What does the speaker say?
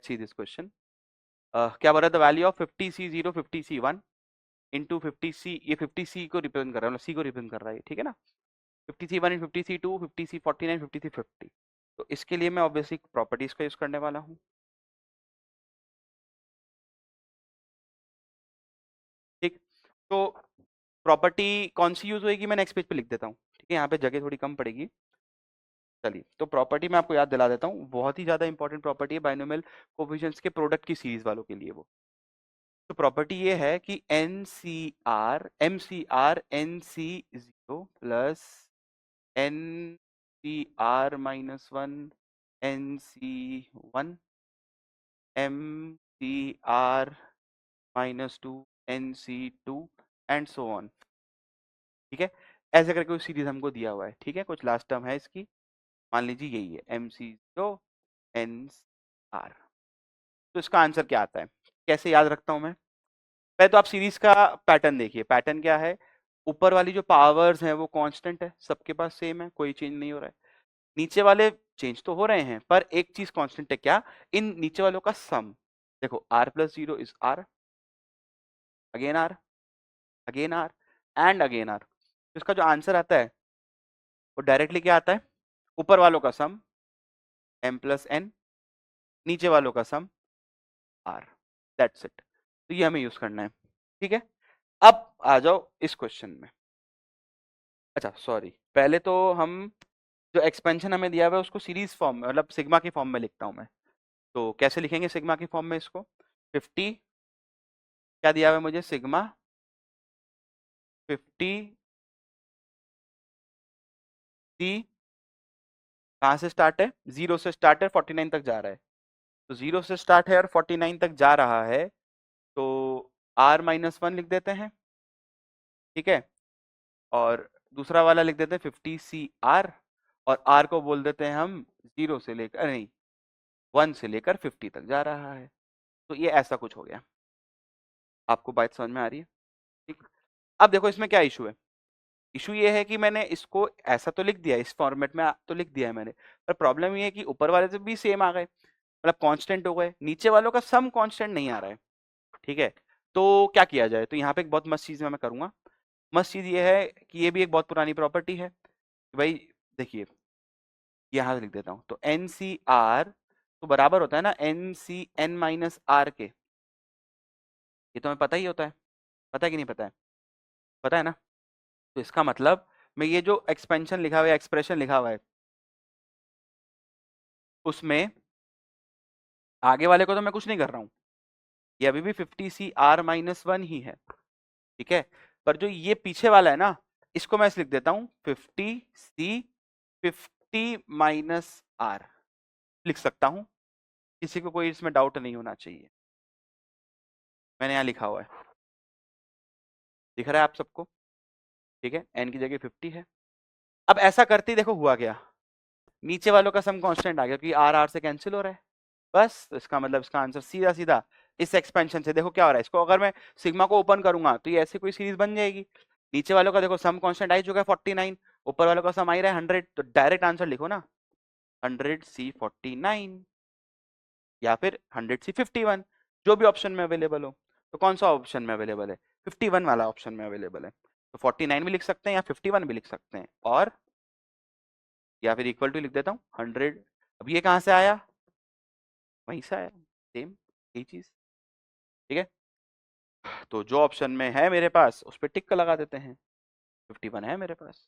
See this question. क्या बोल रहा है, the value of 50C0 50C1 into 50C, ये 50C को रिप्रेजेंट कर रहा है, मतलब C को रिप्रेजेंट कर रहा है, ठीक है ना। 50C1 इन 50C2 50C49 50C50। तो इसके लिए मैं ऑब्वियसली प्रॉपर्टीज का यूज करने वाला हूँ। ठीक, तो प्रॉपर्टी कौन सी यूज होगी मैं नेक्स्ट पेज पे लिख देता हूँ, ठीक है, यहाँ पे जगह थोड़ी कम पड़ेगी। चलिए, तो प्रॉपर्टी मैं आपको याद दिला देता हूँ, बहुत ही ज्यादा इंपॉर्टेंट प्रॉपर्टी है बाइनोमियल कोफिशिएंट्स के प्रोडक्ट की सीरीज वालों के लिए वो। तो प्रॉपर्टी ये है कि MCR NC0 plus NCR-1 NC1 MCR-2 NC2 and so on, ठीक है। ऐसे करके कोई सीरीज हमको दिया हुआ है, ठीक है, कुछ लास्ट टर्म है इसकी, मान लीजिए यही है MC0 NCR। तो इसका आंसर क्या आता है, कैसे याद रखता हूं मैं। पहले तो आप सीरीज का पैटर्न देखिए, पैटर्न क्या है, ऊपर वाली जो पावर्स हैं वो कांस्टेंट है, सबके पास सेम है, कोई चेंज नहीं हो रहा है। नीचे वाले चेंज तो हो रहे हैं, पर एक चीज कांस्टेंट है, क्या, इन नीचे वालों का सम। देखो R+0 is R, again R, again R and again R। तो इसका जो आंसर आता है वो डायरेक्टली क्या आता है, ऊपर वालों का सम M+N, नीचे वालों का सम R, दैट्स इट। तो ये हमें यूज करना है, ठीक है। अब आ जाओ इस क्वेश्चन में। अच्छा सॉरी, पहले तो हम जो एक्सपेंशन हमें दिया हुआ है उसको सीरीज फॉर्म में, मतलब सिग्मा की फॉर्म में लिखता हूं मैं। तो कैसे लिखेंगे सिग्मा की फॉर्म में इसको, 50, क्या दिया हुआ है मुझे, सिग्मा 50 सी, कहाँ से स्टार्ट है, 0 से स्टार्ट है, 49 तक जा रहा है। तो 0 से स्टार्ट है और 49 तक जा रहा है, तो R-1 लिख देते हैं, ठीक है। और दूसरा वाला लिख देते हैं 50CR, और R को बोल देते हैं हम 0 से लेकर, नहीं, 1 से लेकर 50 तक जा रहा है। तो ये ऐसा कुछ हो गया, आपको बात समझ में आ रही है, ठीक। अब देखो इसमें क्या इशू है, इशू ये है कि मैंने इसको ऐसा तो लिख दिया, इस फॉर्मेट में तो लिख दिया है मैंने, पर प्रॉब्लम ये है कि ऊपर वाले से भी सेम आ गए, मतलब कांस्टेंट हो गए, नीचे वालों का सम कांस्टेंट नहीं आ रहा है, ठीक है। तो क्या किया जाए, तो यहाँ पे एक बहुत मस्त चीज मैं करूंगा। मस्त चीज ये है कि ये भी एक बहुत पुरानी प्रॉपर्टी है कि भाई, देखिए यहाँ से लिख देता हूँ, तो NCR तो बराबर होता है ना NCN-R के, ये तो हमें पता ही होता है, पता है कि नहीं पता है, पता है ना। तो इसका मतलब मैं ये जो एक्सपेंशन लिखा हुआ है, एक्सप्रेशन लिखा हुआ है, उसमें आगे वाले को तो मैं कुछ नहीं कर रहा हूँ, ये अभी भी 50CR-1 ही है, ठीक है। पर जो ये पीछे वाला है ना, इसको मैं लिख देता हूँ 50C 50-R लिख सकता हूँ, किसी को कोई इसमें डाउट नहीं होना चाहिए। मैंने यहाँ लिखा हुआ है, दिख रहा है आप सबको, ठीक है, n की जगह 50 है। अब ऐसा करते ही देखो हुआ क्या, नीचे वालों का सम कांस्टेंट आ गया क्योंकि R R से कैंसिल हो रहा है, बस। तो इसका मतलब इसका आंसर सीधा सीधा इस एक्सपेंशन से, देखो क्या हो रहा है, इसको अगर मैं सिग्मा को ओपन करूंगा तो ये ऐसे कोई सीरीज बन जाएगी। नीचे वालों का देखो सम कांस्टेंट आ चुका है 49, ऊपर वालों का सम आ रहा है 100, तो डायरेक्ट आंसर लिखो ना, 100C49 या फिर 100C51, जो भी ऑप्शन में अवेलेबल हो। तो कौन सा ऑप्शन में अवेलेबल है, 51 वाला ऑप्शन में अवेलेबल है। तो 49 भी लिख सकते हैं या 51 भी लिख सकते हैं, और या फिर इक्वल टू लिख देता हूँ 100। अब ये कहाँ से आया, वहीं से आया, सेम यही चीज, ठीक है। तो जो ऑप्शन में है मेरे पास उस पर टिक लगा देते हैं, 51 है मेरे पास।